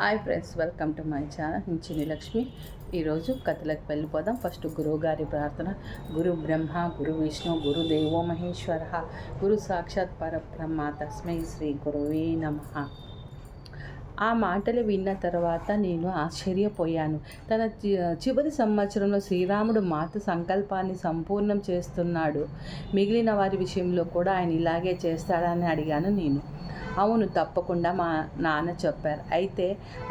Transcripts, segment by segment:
Hi friends, welcome to my channel. నేను చిన్ని లక్ష్మి. ఈరోజు కథలకు వెళ్ళిపోదాం. ఫస్ట్ గురువు గారి ప్రార్థన. గురు బ్రహ్మ గురు విష్ణు గురు దేవో మహేశ్వర గురు సాక్షాత్ పరబ్రహ్మ తస్మై శ్రీ గురువే నమః. ఆ మాటలు విన్న తర్వాత నేను ఆశ్చర్యపోయాను. తన చివరి సంవత్సరంలో శ్రీరాముడు మాత సంకల్పాన్ని సంపూర్ణం చేస్తున్నాడు. మిగిలిన వారి విషయంలో కూడా ఆయన ఇలాగే చేస్తాడని అడిగాను నేను. అవును, తప్పకుండా మా నాన్న చెప్పారు. అయితే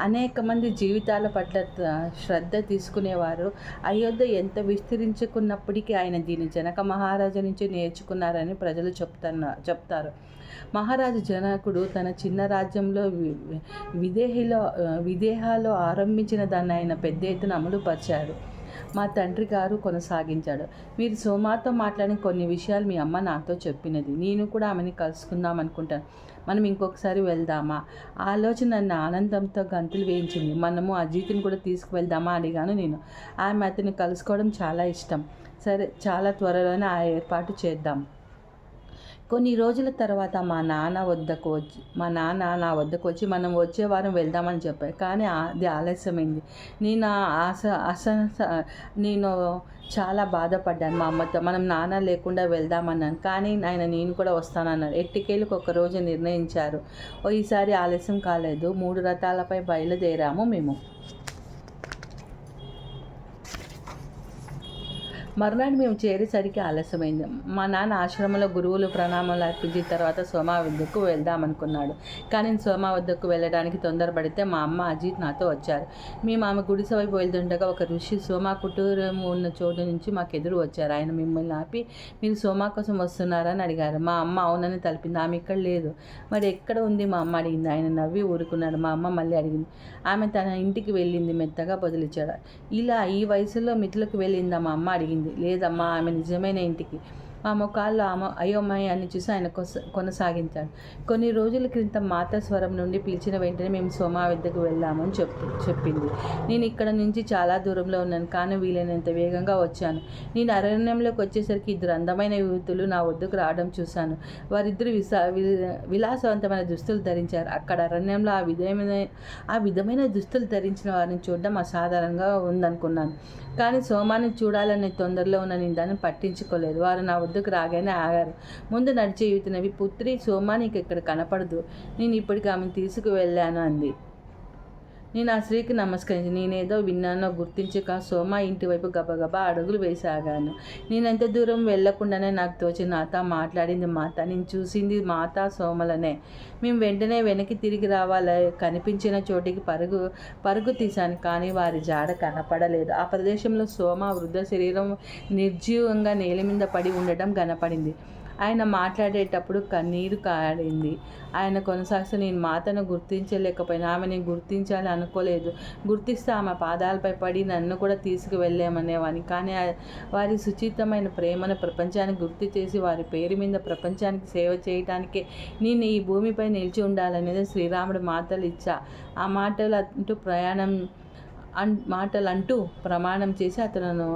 అనేక మంది జీవితాల పట్ల శ్రద్ధ తీసుకునేవారు. అయోధ్య ఎంత విస్తరించుకున్నప్పటికీ ఆయన దీన్ని జనక మహారాజు నుంచి నేర్చుకున్నారని ప్రజలు చెప్తారు. మహారాజు జనకుడు తన చిన్న రాజ్యంలో విదేహాల్లో ఆరంభించిన దాన్ని ఆయన పెద్ద ఎత్తున అమలుపరిచాడు. మా తండ్రి గారు కొనసాగించాడు. మీరు సోమాతో మాట్లాడిన కొన్ని విషయాలు మీ అమ్మ నాతో చెప్పినది. నేను కూడా ఆమెని కలుసుకుందాం అనుకుంటాను. మనం ఇంకొకసారి వెళ్దామా? ఆలోచన నన్ను ఆనందంతో గంతులు వేయించింది. మనము అజిత్ని కూడా తీసుకువెళ్దామా అడిగాను నేను. ఆమె అతన్ని కలుసుకోవడం చాలా ఇష్టం. సరే, చాలా త్వరలోనే ఆ ఏర్పాటు చేద్దాం. కొన్ని రోజుల తర్వాత మా నాన్న నా వద్దకు వచ్చి మనం వచ్చే వారం వెళ్దామని చెప్పారు. కానీ అది ఆలస్యమైంది. నేను చాలా బాధపడ్డాను మా అమ్మతో. మనం నాన్న లేకుండా వెళ్దామన్నాను. కానీ నేను కూడా వస్తానన్నారు. ఎట్టికేళ్ళకి ఒక రోజు నిర్ణయించారు. ఈసారి ఆలస్యం కాలేదు. 3 రథాలపై బయలుదేరాము మేము. మర్నాడు మేము చేరేసరికి ఆలస్యమైంది. మా నాన్న ఆశ్రమంలో గురువులు ప్రణామాలు అర్పించిన తర్వాత సోమ వద్దకు వెళ్దామనుకున్నాడు. కానీ సోమ వద్దకు వెళ్ళడానికి తొందరపడితే మా అమ్మ అజిత్ నాతో వచ్చారు. మేము ఆమె గుడిసె వైపు వెళ్తుండగా ఒక ఋషి సోమ కుటీరం ఉన్న చోటు నుంచి మాకు ఎదురు వచ్చారు. ఆయన మిమ్మల్ని ఆపి, మీరు సోమ కోసం వస్తున్నారని అడిగారు. మా అమ్మ అవునని తలిపింది. ఆమె ఇక్కడ లేదు. మరి ఎక్కడ ఉంది మా అమ్మ అడిగింది. ఆయన నవ్వి ఊరుకున్నాడు. మా అమ్మ మళ్ళీ అడిగింది. ఆమె తన ఇంటికి వెళ్ళింది, మెత్తగా బదులిచ్చాడు. ఇలా ఈ వయసులో మిత్రులకు వెళ్ళిందా మా అమ్మ అడిగింది. లేదమ్మా, ఆమె నిజమైన ఇంటికి. మా ముఖాల్లో ఆమె అయోమయాన్ని చూసి ఆయన కొనసాగించాడు. కొన్ని రోజుల క్రితం మాత స్వరం నుండి పిలిచిన వెంటనే మేము సోమ వద్దకు వెళ్ళామని చెప్పింది. నేను ఇక్కడ నుంచి చాలా దూరంలో ఉన్నాను, కానీ వీలైనంత వేగంగా వచ్చాను. నేను అరణ్యంలోకి వచ్చేసరికి 2 అందమైన యువతులు నా వద్దకు రావడం చూశాను. వారిద్దరు విలాసవంతమైన దుస్తులు ధరించారు. అక్కడ అరణ్యంలో ఆ విధమైన దుస్తులు ధరించిన వారిని చూడడం అసాధారణంగా ఉందనుకున్నాను. కానీ సోమాని చూడాలనే తొందరలో ఉన్న నేను దాన్ని పట్టించుకోలేదు. వారు నా వద్దకు రాగానే ఆగారు. ముందు నడిచే యువతినవి, పుత్రి సోమా నీకు ఇక్కడ కనపడదు, నేను ఇప్పటికి ఆమెను తీసుకువెళ్ళాను అంది. నేను ఆ స్త్రీకి నమస్కరించి నేనేదో విన్నానో గుర్తించక సోమ ఇంటి వైపు గబగబా అడుగులు వేసాగాను. నేను ఎంత దూరం వెళ్లకుండానే నాకు తోచి నాతో మాట్లాడింది మాత. నేను చూసింది మాత సోమలనే. మేము వెంటనే వెనక్కి తిరిగి రావాలి. కనిపించిన చోటికి పరుగు తీశాను, కానీ వారి జాడ కనపడలేదు. ఆ ప్రదేశంలో సోమ వృద్ధ శరీరం నిర్జీవంగా నేల మీద పడి ఉండటం కనపడింది. ఆయన మాట్లాడేటప్పుడు కన్నీరు కారింది. ఆయన కొనసాగితే నేను మాతను గుర్తించలేకపోయినా ఆమెని గుర్తించాలని అనుకోలేదు. గుర్తిస్తే ఆమె పాదాలపై పడి నన్ను కూడా తీసుకువెళ్ళామనేవాని. కానీ వారి సుచితమైన ప్రేమను ప్రపంచానికి గుర్తు చేసి వారి పేరు మీద ప్రపంచానికి సేవ చేయటానికే నేను ఈ భూమిపై నిలిచి ఉండాలనేది శ్రీరాముడు మాటలు ఇచ్చా. ఆ మాటలంటూ ప్రమాణం చేసి అతను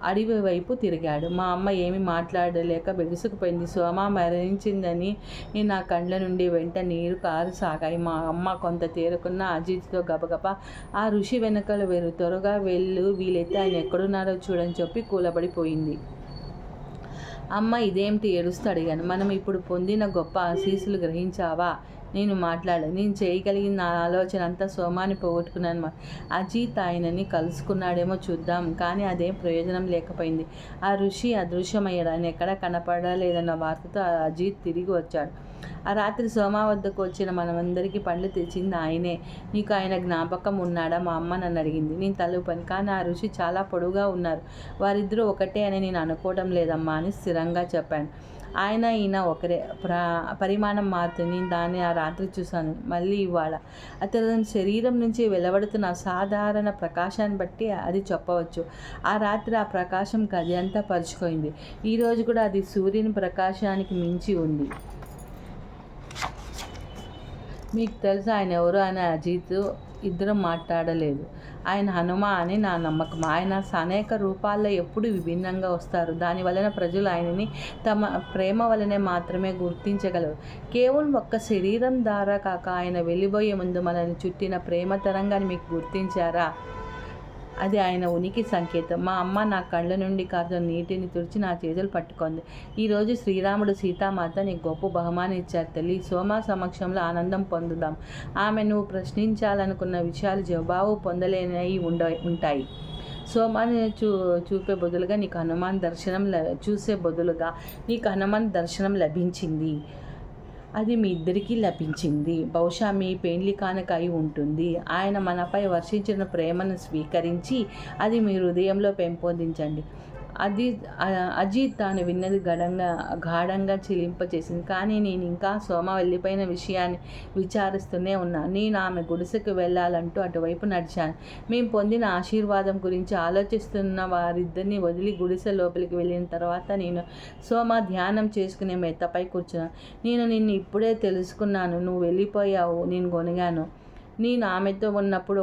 అడవి వైపు తిరిగాడు. మా అమ్మ ఏమీ మాట్లాడలేక బెగుసుకుపోయింది. సోమ మరణించిందని నా కండ్ల నుండి వెంట నీరు కారసాగాయి. మా అమ్మ కొంత తేరుకున్న అజిత్తో గబగబా ఆ ఋషి వెనకలు త్వరగా వెళ్ళు, వీలైతే ఆయన ఎక్కడున్నారో చూడని చెప్పి కూలబడిపోయింది. అమ్మ ఇదేమిటి ఏడుస్తూ అడిగాను. మనం ఇప్పుడు పొందిన గొప్ప ఆశీస్సులు గ్రహించావా? నేను చేయగలిగిన నా ఆలోచన అంతా సోమాని పోగొట్టుకున్నాను. అజిత్ ఆయనని కలుసుకున్నాడేమో చూద్దాం, కానీ అదేం ప్రయోజనం లేకపోయింది. ఆ ఋషి అదృశ్యమయ్యాడు. ఆయన ఎక్కడా కనపడలేదన్న వార్తతో అజిత్ తిరిగి వచ్చాడు. ఆ రాత్రి సోమ వద్దకు వచ్చిన మనమందరికీ పండ్లు తెచ్చింది ఆయనే. నీకు ఆయన జ్ఞాపకం ఉన్నాడా? మా అమ్మ నన్ను అడిగింది. నేను తలూపాను. కానీ ఆ ఋషి చాలా పొడుగా ఉన్నారు. వారిద్దరూ ఒకటే అని నేను అనుకోవడం లేదమ్మా అని స్థిరంగా చెప్పాను. ఈయన ఒకరే, పరిమాణం మారుతుంది. నేను దాన్ని ఆ రాత్రి చూశాను, మళ్ళీ ఇవాళ. అతని శరీరం నుంచి వెలువడుతున్న అసాధారణ ప్రకాశాన్ని బట్టి అది చెప్పవచ్చు. ఆ రాత్రి ఆ ప్రకాశం గది అంతా పరుచుకోయింది. ఈరోజు కూడా అది సూర్యుని ప్రకాశానికి మించి ఉంది. మీకు తెలుసు ఆయన ఎవరు అని అజిత్ ఇద్దరు మాట్లాడలేదు. ఆయన హనుమ అని నా నమ్మకం. ఆయన అనేక రూపాల్లో ఎప్పుడు విభిన్నంగా వస్తారు. దానివలన ప్రజలు ఆయనని తమ ప్రేమ వలనే మాత్రమే గుర్తించగలరు. కేవలం ఒక్క శరీరం ద్వారా కాక ఆయన వెళ్ళిపోయే ముందు మనల్ని చుట్టిన ప్రేమ తరంగాన్ని మీకు గుర్తించారా? అది ఆయన ఉనికి సంకేతం. మా అమ్మ నా కళ్ళ నుండి కారుతున్న నీటిని తుడిచి నా చేతులు పట్టుకుంది. ఈరోజు శ్రీరాముడు సీతామాత నీకు గొప్ప బహుమానం ఇచ్చారు తల్లి. సోమ సమక్షంలో ఆనందం పొందుదాం. ఆమె నువ్వు ప్రశ్నించాలనుకున్న విషయాలు జవాబు పొందలేనివి ఉంటాయి. సోమాని చూపే బదులుగా నీకు హనుమాన్ దర్శనం చూసే బదులుగా నీకు హనుమాన్ దర్శనం లభించింది. అది మీ ఇద్దరికీ లభించింది. బహుశా మీ పెండ్లి కానుక అయి ఉంటుంది. ఆయన మనపై వర్షించిన ప్రేమను స్వీకరించి అది మీ హృదయంలో పెంపొందించండి. అజిత్ తాను విన్నది గాఢంగా చిలింపచేసింది. కానీ నేను ఇంకా సోమ వెళ్ళిపోయిన విషయాన్ని విచారిస్తూనే ఉన్నాను. నేను ఆమె గుడిసెకు వెళ్ళాలంటూ అటువైపు నడిచాను. మేము పొందిన ఆశీర్వాదం గురించి ఆలోచిస్తున్న వారిద్దరిని వదిలి గుడిసె లోపలికి వెళ్ళిన తర్వాత నేను సోమ ధ్యానం చేసుకునే మెత్తపై కూర్చున్నాను. నేను నిన్ను ఇప్పుడే తెలుసుకున్నాను. నువ్వు వెళ్ళిపోయావు. నేను గొనిగాను. నేను ఆమెతో ఉన్నప్పుడు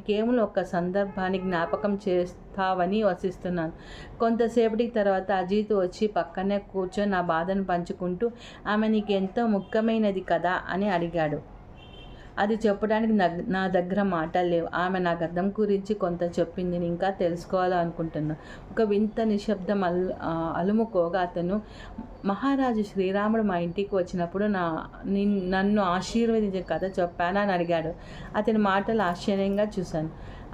కేవలం ఒక సందర్భాన్ని జ్ఞాపకం చేస్తావని వసిస్తున్నాను. కొంతసేపటికి తర్వాత అజిత్ వచ్చి పక్కనే కూర్చొని నా బాధను పంచుకుంటూ ఆమె నీకు ఎంతో ముఖ్యమైనది కదా అని అడిగాడు. అది చెప్పడానికి నా దగ్గర మాటలు లేవు. ఆమె నా గతం గురించి కొంత చెప్పింది. నేను ఇంకా తెలుసుకోవాలనుకుంటున్నా. ఒక వింత నిశ్శబ్దం అలుముకోగా అతను మహారాజు శ్రీరాముడు మా ఇంటికి వచ్చినప్పుడు నన్ను ఆశీర్వదించే కథ చెప్పానా అని అడిగాడు. అతని మాటలు ఆశ్చర్యంగా చూశాను.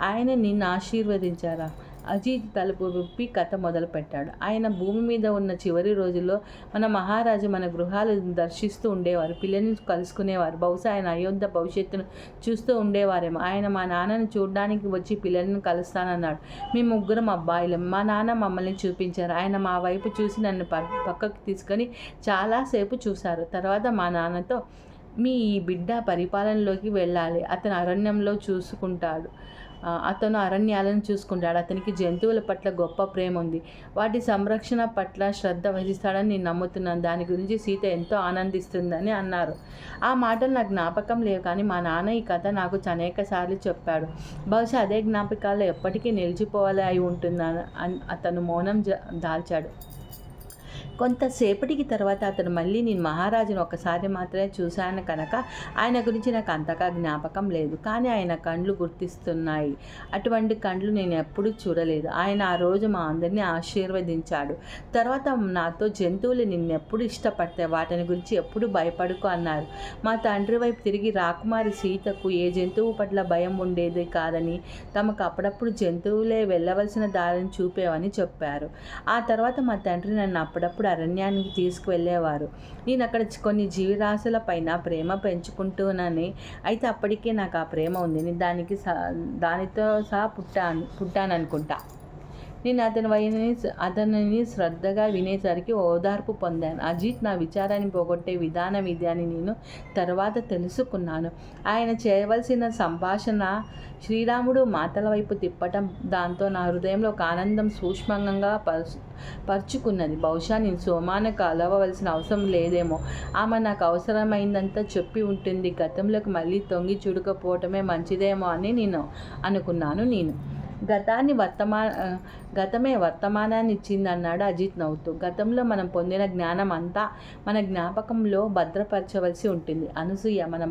ఆయన నిన్ను ఆశీర్వదించారా? అజిత్ తలుపు విప్పి కథ మొదలుపెట్టాడు. ఆయన భూమి మీద ఉన్న చివరి రోజుల్లో మన మహారాజు మన గృహాలు దర్శిస్తూ ఉండేవారు. పిల్లల్ని కలుసుకునేవారు. బహుశా ఆయన అయోధ్య భవిష్యత్తును చూస్తూ ఉండేవారేమో. ఆయన మా నాన్నని చూడడానికి వచ్చి పిల్లల్ని కలుస్తానన్నాడు. మేము ముగ్గురం అబ్బాయిలం. మా నాన్న మమ్మల్ని చూపించారు. ఆయన మా వైపు చూసి నన్ను పక్కకు తీసుకొని చాలాసేపు చూశారు. తర్వాత మా నాన్నతో మీ బిడ్డ పరిపాలనలోకి వెళ్ళాలి. అతను అరణ్యాలను చూసుకుంటాడు. అతనికి జంతువుల పట్ల గొప్ప ప్రేమ ఉంది. వాటి సంరక్షణ పట్ల శ్రద్ధ వహిస్తాడని నేను నమ్ముతున్నాను. దాని గురించి సీత ఎంతో ఆనందిస్తుందని అన్నారు. ఆ మాటలు నాకు జ్ఞాపకం లేవు, కానీ మా నాన్న ఈ కథ నాకు అనేక సార్లు చెప్పాడు. బహుశా అదే జ్ఞాపకాల్లో ఎప్పటికీ నిలిచిపోవాలి అయి ఉంటుందని అతను మౌనం దాల్చాడు. కొంతసేపటికి తర్వాత అతను మళ్ళీ నేను మహారాజును ఒకసారి మాత్రమే చూశాను కనుక ఆయన గురించి నాకు అంతగా జ్ఞాపకం లేదు. కానీ ఆయన కండ్లు గుర్తిస్తున్నాయి. అటువంటి కండ్లు నేను ఎప్పుడూ చూడలేదు. ఆయన ఆ రోజు మా అందరినీ ఆశీర్వదించాడు. తర్వాత నాతో జంతువులు నిన్నెప్పుడు ఇష్టపడతాయి, వాటిని గురించి ఎప్పుడు భయపడుకో అన్నారు. మా తండ్రి వైపు తిరిగి రాకుమారి సీతకు ఏ జంతువు పట్ల భయం ఉండేది కాదని, తమకు అప్పుడప్పుడు జంతువులే వెళ్ళవలసిన దారిని చూపేవని చెప్పారు. ఆ తర్వాత మా తండ్రి నన్ను అప్పుడప్పుడు అరణ్యానికి తీసుకువెళ్ళేవారు. నేను అక్కడ కొన్ని జీవరాశుల పైన ప్రేమ పెంచుకుంటూనని, అయితే అప్పటికే నాకు ఆ ప్రేమ ఉంది. నేను దానితో సహా పుట్టాననుకుంటా. నేను అతనిని శ్రద్ధగా వినేసరికి ఓదార్పు పొందాను. అజిత్ నా విచారాన్ని పోగొట్టే విధానం ఇది అని నేను తర్వాత తెలుసుకున్నాను. ఆయన చేయవలసిన సంభాషణ శ్రీరాముడు మాటల వైపు తిప్పటం. దాంతో నా హృదయంలో ఒక ఆనందం సూక్ష్మంగా పరుచుకున్నది. బహుశా నేను సోమాను కలవవలసిన అవసరం లేదేమో. ఆమె నాకు అవసరమైందంతా చెప్పి ఉంటుంది. గతంలోకి మళ్ళీ తొంగి చూడకపోవటమే మంచిదేమో అని నేను అనుకున్నాను. గతమే వర్తమానాన్ని ఇచ్చిందన్నాడు అజిత్ నవ్వుతూ. గతంలో మనం పొందిన జ్ఞానం అంతా మన జ్ఞాపకంలో భద్రపరచవలసి ఉంటుంది. అనసూయ మన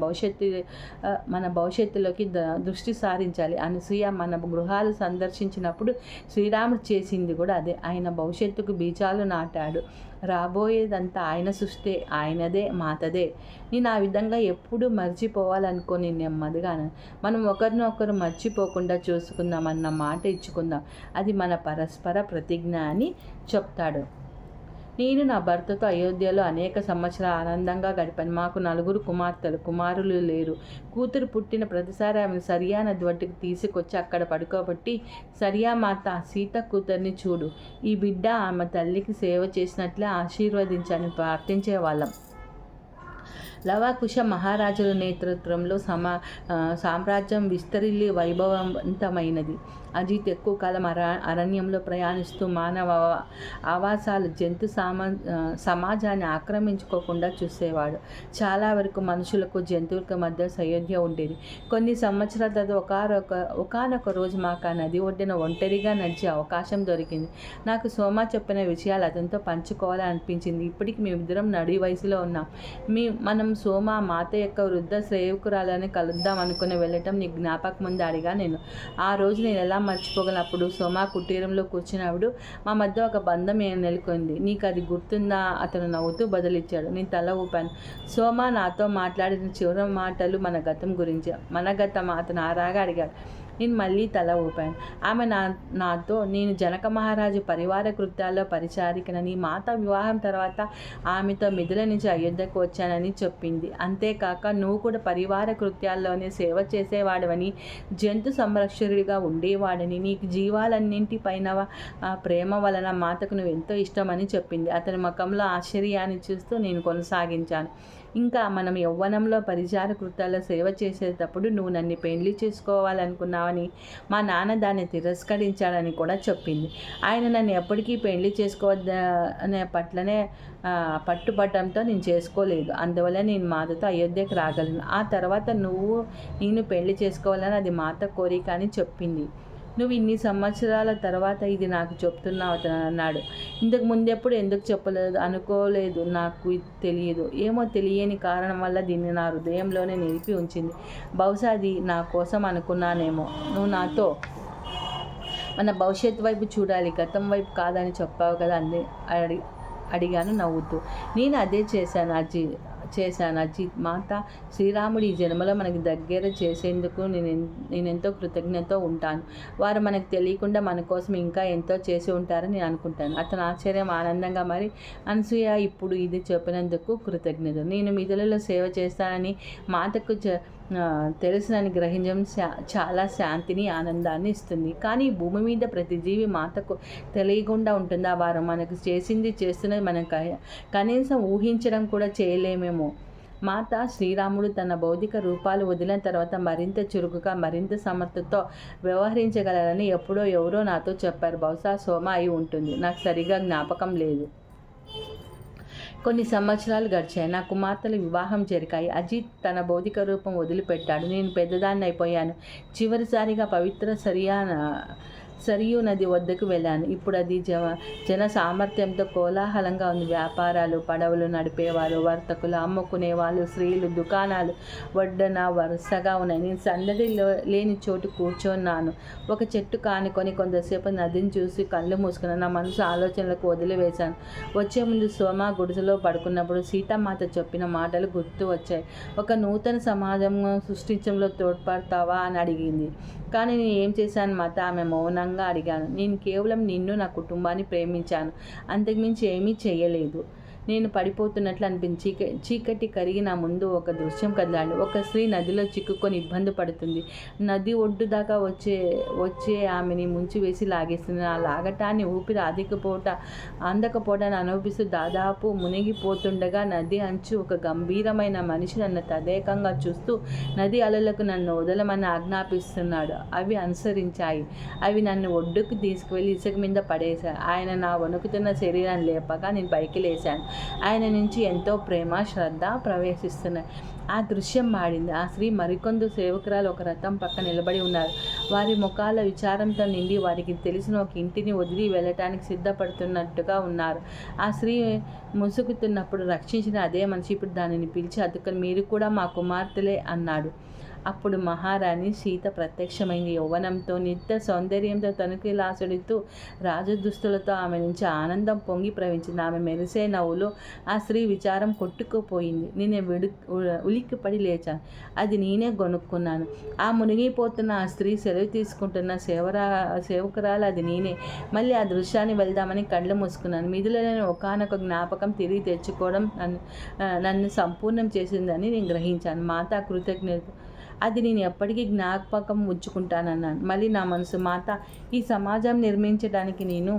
భవిష్యత్తులోకి దృష్టి సారించాలి. అనసూయ మన గృహాలు సందర్శించినప్పుడు శ్రీరాముడు చేసింది కూడా అదే. ఆయన భవిష్యత్తుకు బీజాలు నాటాడు. రాబోయేదంతా ఆయన సృష్టి, ఆయనదే, మాతదే. నేను ఆ విధంగా ఎప్పుడూ మర్చిపోవాలనుకోని నెమ్మదిగాను. మనం ఒకరినొకరు మర్చిపోకుండా చూసుకుందామన్న మాట ఇచ్చుకుందాం. అది మన పరస్పర ప్రతిజ్ఞ అని చెప్తాడు. నేను నా భర్తతో అయోధ్యలో అనేక సంవత్సరాలు ఆనందంగా గడిపాను. మాకు 4 కుమారులు లేరు. కూతురు పుట్టిన ప్రతిసారి ఆమెను సరియా నది ఒడ్డుకు తీసుకొచ్చి అక్కడ పడుకోబట్టి, సరియా మాత, సీత కూతుర్ని చూడు, ఈ బిడ్డ ఆమె తల్లికి సేవ చేసినట్లే ఆశీర్వదించని ప్రార్థించేవాళ్ళం. లవకుశ మహారాజుల నేతృత్వంలో సామ్రాజ్యం విస్తరిల్లి వైభవవంతమైనది. అజిత్ ఎక్కువ కాలం అరణ్యంలో ప్రయాణిస్తూ మానవ ఆవాసాలు జంతు సమాజాన్ని ఆక్రమించుకోకుండా చూసేవాడు. చాలా వరకు మనుషులకు జంతువులకు మధ్య సయోధ్య ఉండేది. కొన్ని సంవత్సరాల తర్వాత ఒకానొక రోజు మాకు ఆ నది ఒడ్డున ఒంటరిగా నడిచే అవకాశం దొరికింది. నాకు సోమ చెప్పిన విషయాలు అతనితో పంచుకోవాలని అనిపించింది. ఇప్పటికి మేమిద్దరం నడి వయసులో ఉన్నాం. మనం సోమ మాత యొక్క వృద్ధ సేవకురాలని కలుద్దాం అనుకుని వెళ్ళటం నీ జ్ఞాపకం ముందు అడిగా నేను. ఆ రోజు నేను ఎలా మర్చిపోగలప్పుడు సోమ కుటీరంలో కూర్చున్నప్పుడు మా మధ్య ఒక బంధం నెలకొంది. నీకు అది గుర్తుందా? అతను నవ్వుతూ బదులిచ్చాడు. నేను తల ఊపాను. సోమ నాతో మాట్లాడిన చివరి మాటలు మన గతం గురించి. మన గతం? అతను ఆరాగా అడిగాడు. నేను మళ్ళీ తల ఊపాను. ఆమె నాతో నేను జనక మహారాజు పరివార కృత్యాల్లో పరిచారికనని, మాత వివాహం తర్వాత ఆమెతో మిథుల నుంచి అయోధ్యకు వచ్చానని చెప్పింది. అంతేకాక నువ్వు కూడా పరివార కృత్యాల్లోనే సేవ చేసేవాడవని, జంతు సంరక్షకుడిగా ఉండేవాడని, నీకు జీవాలన్నింటిపైన ప్రేమ వలన మాతకు నువ్వు ఎంతో ఇష్టమని చెప్పింది. అతని ముఖంలో ఆశ్చర్యాన్ని చూస్తూ నేను కొనసాగించాను. ఇంకా మనం యవ్వనంలో పరిచార కృత్యాల్లో సేవ చేసేటప్పుడు నువ్వు నన్ను పెళ్లి చేసుకోవాలనుకున్నావని, మా నాన్న దాన్ని తిరస్కరించాడని కూడా చెప్పింది. ఆయన నన్ను ఎప్పటికీ పెళ్లి చేసుకోవద్దనే పట్లనే పట్టుబట్టడంతో నేను చేసుకోలేదు. అందువల్ల నేను మాతతో అయోధ్యకు రాగలను. ఆ తర్వాత నేను పెళ్లి చేసుకోవాలని అది మాత కోరిక అని చెప్పింది. నువ్వు ఇన్ని సంవత్సరాల తర్వాత ఇది నాకు చెప్తున్నావు అతను అన్నాడు. ఇంతకు ముందెప్పుడు ఎందుకు చెప్పలేదు? అనుకోలేదు, నాకు తెలియదు. ఏమో తెలియని కారణం వల్ల దీన్ని నా హృదయంలోనే నిలిపి ఉంచింది. బహుశా అది నా కోసం అనుకున్నానేమో. నువ్వు నాతో మన భవిష్యత్తు వైపు చూడాలి, గతం వైపు కాదని చెప్పావు కదా అంది అడిగాను నవ్వుతూ. నేను అదే చేశాను అజిత్. మాత శ్రీరాముడు ఈ జన్మలో మనకి దగ్గర చేసేందుకు నేనెంతో కృతజ్ఞతతో ఉంటాను. వారు మనకు తెలియకుండా మన కోసం ఇంకా ఎంతో చేసి ఉంటారని నేను అనుకుంటాను. అతను ఆశ్చర్యం ఆనందంగా మరి అనసూయ ఇప్పుడు ఇది చెప్పినందుకు కృతజ్ఞత. నేను మిథులలో సేవ చేస్తానని మాతకు తెలుసునని గ్రహించడం చాలా శాంతిని, ఆనందాన్ని ఇస్తుంది. కానీ భూమి మీద ప్రతి జీవి మాతకు తెలియకుండా ఉంటుందా? వారు మనకు చేస్తున్నది మనం కనీసం ఊహించడం కూడా చేయలేమేమో. మాత శ్రీరాముడు తన భౌతిక రూపాలు వదిలిన తర్వాత మరింత చురుకుగా, మరింత సమర్థతతో వ్యవహరించగలరని ఎప్పుడో ఎవరో నాతో చెప్పారు. బహుశా సోమ అయి ఉంటుంది. నాకు సరిగా జ్ఞాపకం లేదు. కొన్ని సంవత్సరాలు గడిచాయి. నా కుమార్తెల వివాహం జరిగాయి. అజిత్ తన భౌతిక రూపం వదిలిపెట్టాడు. నేను పెద్దదాన్ని అయిపోయాను. చివరిసారిగా పవిత్ర సరియు నది వద్దకు వెళ్ళాను. ఇప్పుడు అది జన సామర్థ్యంతో కోలాహలంగా ఉంది. వ్యాపారాలు, పడవలు నడిపేవారు, వర్తకులు, అమ్ముకునేవాళ్ళు, స్త్రీలు, దుకాణాలు ఒడ్డున వరుసగా ఉన్నాయి. నేను సందడి లేని చోటు కూర్చున్నాను. ఒక చెట్టు కానుకొని కొంతసేపు నదిని చూసి కళ్ళు మూసుకున్నాను. నా మనసు ఆలోచనలకు వదిలివేశాను. వచ్చే ముందు సోమ గుడిసెలో పడుకున్నప్పుడు సీతామాత చెప్పిన మాటలు గుర్తు వచ్చాయి. ఒక నూతన సమాజం సృష్టించడంలో తోడ్పడతావా అని అడిగింది. కానీ నేను ఏం చేశాను మాత? ఆమె మౌనంగా అడిగాను. నేను కేవలం నిన్ను, నా కుటుంబాన్ని ప్రేమించాను. అంతకుమించి ఏమీ చేయలేదు. నేను పడిపోతున్నట్లు అనిపించి చీకటి కరిగి నా ముందు ఒక దృశ్యం కదలాడు. ఒక స్త్రీ నదిలో చిక్కుకొని ఇబ్బంది పడుతుంది. నది ఒడ్డు దాకా వచ్చే ఆమెని ముంచివేసి లాగేస్తుంది. ఆ లాగటాన్ని ఊపిరి అందకపోవడాన్ని అనుభవిస్తూ దాదాపు మునిగిపోతుండగా నది అంచు ఒక గంభీరమైన మనిషి నన్ను తదేకంగా చూస్తూ నది అలలకు నన్ను వదలమని ఆజ్ఞాపిస్తున్నాడు. అవి అనుసరించాయి. అవి నన్ను ఒడ్డుకు తీసుకువెళ్ళి ఇసుక మీద పడేశాయి. ఆయన నా వణుకుతున్న శరీరాన్ని లేపగా నేను పైకి లేశాను. ఆయన నుంచి ఎంతో ప్రేమ, శ్రద్ధ ప్రవేశిస్తున్నాయి. ఆ దృశ్యం మాడింది. ఆ స్త్రీ మరికొందరు సేవకురాలు ఒక రథం పక్క నిలబడి ఉన్నారు. వారి ముఖాల విచారంతో నిండి వారికి తెలిసిన ఒక ఇంటిని వదిలి వెళ్ళటానికి సిద్ధపడుతున్నట్టుగా ఉన్నారు. ఆ స్త్రీ ముసుగుతున్నప్పుడు రక్షించిన అదే మనిషి ఇప్పుడు దానిని పిలిచి అద్దుకొని, మీరు కూడా మా కుమార్తెలే అన్నాడు. అప్పుడు మహారాణి సీత ప్రత్యక్షమైంది. యౌవనంతో, నిత్య సౌందర్యంతో తణుకులాసుడుతూ రాజదుస్తులతో ఆమె నుంచి ఆనందం పొంగి ప్రవహించింది. ఆమె మెరిసే నవ్వులో ఆ స్త్రీ విచారం కొట్టుకుపోయింది. నేను ఉలిక్కిపడి లేచాను. అది నేనే గొనుక్కున్నాను. ఆ మునిగిపోతున్న ఆ స్త్రీ సెలవు తీసుకుంటున్న సేవకురాలు అది నేనే. మళ్ళీ ఆ దృశ్యాన్ని వెళ్దామని కళ్ళు మూసుకున్నాను. మిథులలోని ఒకానొక జ్ఞాపకం తిరిగి తెచ్చుకోవడం నన్ను సంపూర్ణం చేసిందని నేను గ్రహించాను. మాత కృతజ్ఞత. అది నేను ఎప్పటికీ జ్ఞాపకం ఉంచుకుంటానన్నాను. మళ్ళీ నా మనసు, మాత, ఈ సమాజం నిర్మించడానికి నేను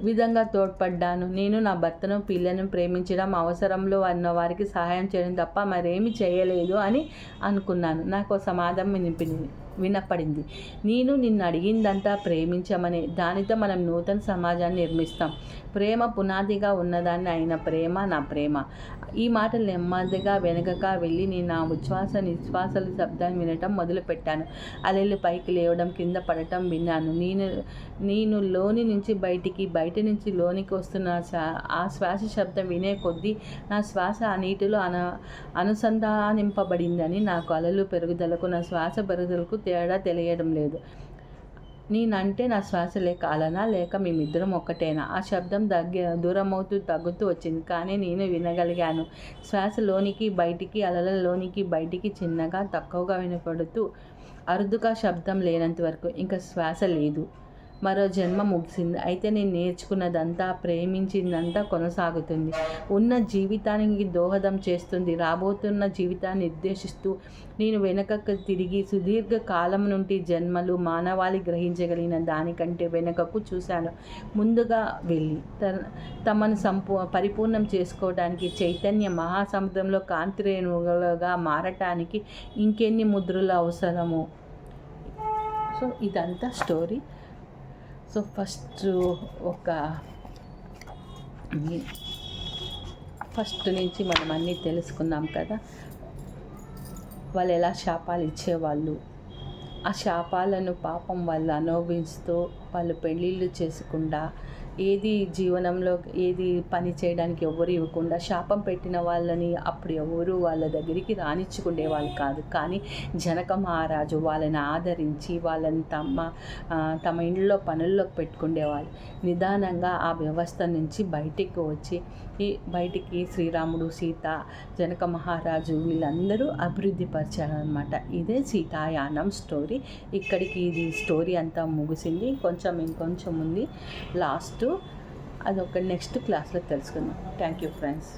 విధంగా తోడ్పడ్డాను. నేను నా భర్తను, పిల్లను ప్రేమించడం, అవసరంలో ఉన్న వారికి సహాయం చేయడం తప్ప మరేమీ చేయలేదు అని అనుకున్నాను. నాకు సమాధానం వినపడింది. నేను నిన్ను అడిగిందంతా ప్రేమించమనే. దానితో మనం నూతన సమాజాన్ని నిర్మిస్తాం. ప్రేమ పునాదిగా ఉన్నదాన్ని అయిన ప్రేమ నా ప్రేమ. ఈ మాటలు నెమ్మదిగా వెనకగా వెళ్ళి నేను నా ఉచ్ఛ్వాస నిశ్వాసాల శబ్దాన్ని వినటం మొదలుపెట్టాను. అలెలు పైకి లేవడం, కింద పడటం విన్నాను. నేను లోని నుంచి బయటికి, బయట నుంచి లోనికి వస్తున్న ఆ శ్వాస శబ్దం వినే కొద్దీ నా శ్వాస ఆ నీటిలో అనుసంధానింపబడిందని, నాకు అలలు పెరుగుదలకు నా శ్వాస పెరుగుదలకు తేడా తెలియడం లేదు. నేనంటే నా శ్వాస లేక అలనా, లేక మేమిద్దరం ఒక్కటేనా? ఆ శబ్దం దూరమవుతూ తగ్గుతూ వచ్చింది, కానీ నేను వినగలిగాను. శ్వాస లోనికి బయటికి, అలల లోనికి బయటికి చిన్నగా, తక్కువగా వినపడుతూ అరుదుగా, శబ్దం లేనంత వరకు. ఇంకా శ్వాస లేదు. మరో జన్మ ముగిసింది. అయితే నేను నేర్చుకున్నదంతా, ప్రేమించిందంతా కొనసాగుతుంది. ఉన్న జీవితానికి దోహదం చేస్తుంది. రాబోతున్న జీవితాన్ని నిర్దేశిస్తూ నేను వెనుకకు తిరిగి సుదీర్ఘ కాలం నుండి జన్మలు మానవాళి గ్రహించగలిగిన దానికంటే వెనుకకు చూశాను. ముందుగా వెళ్ళి తమను పరిపూర్ణం చేసుకోవడానికి, చైతన్య మహాసముద్రంలో కాంతిరేణువులుగా మారటానికి ఇంకెన్ని ముద్రలు అవసరమో. సో ఇదంతా స్టోరీ. సో ఫస్ట్ నుంచి మనం అన్నీ తెలుసుకున్నాం కదా. వాళ్ళు ఎలా శాపాలు ఇచ్చేవాళ్ళు, ఆ శాపాలను పాపం వాళ్ళు అనుభవిస్తూ, వాళ్ళు పెళ్ళిళ్ళు చేసుకుండా, ఏది జీవనంలో ఏది పని చేయడానికి ఎవరు ఇవ్వకుండా శాపం పెట్టిన వాళ్ళని అప్పుడు ఎవరు వాళ్ళ దగ్గరికి రానిచ్చుకునేవాళ్ళు కాదు. కానీ జనక మహారాజు వాళ్ళని ఆదరించి వాళ్ళని తమ ఇంట్లో పనుల్లోకి పెట్టుకునేవాళ్ళు. నిదానంగా ఆ వ్యవస్థ నుంచి బయటికి శ్రీరాముడు, సీత, జనక మహారాజు వీళ్ళందరూ అభివృద్ధి పరిచారనమాట. ఇదే సీతాయానం స్టోరీ. ఇక్కడికి ఇది స్టోరీ అంతా ముగిసింది. ఇంకొంచెం ఉంది లాస్ట్. అదొక నెక్స్ట్ క్లాస్లో తెలుసుకుందాం. Thank you friends.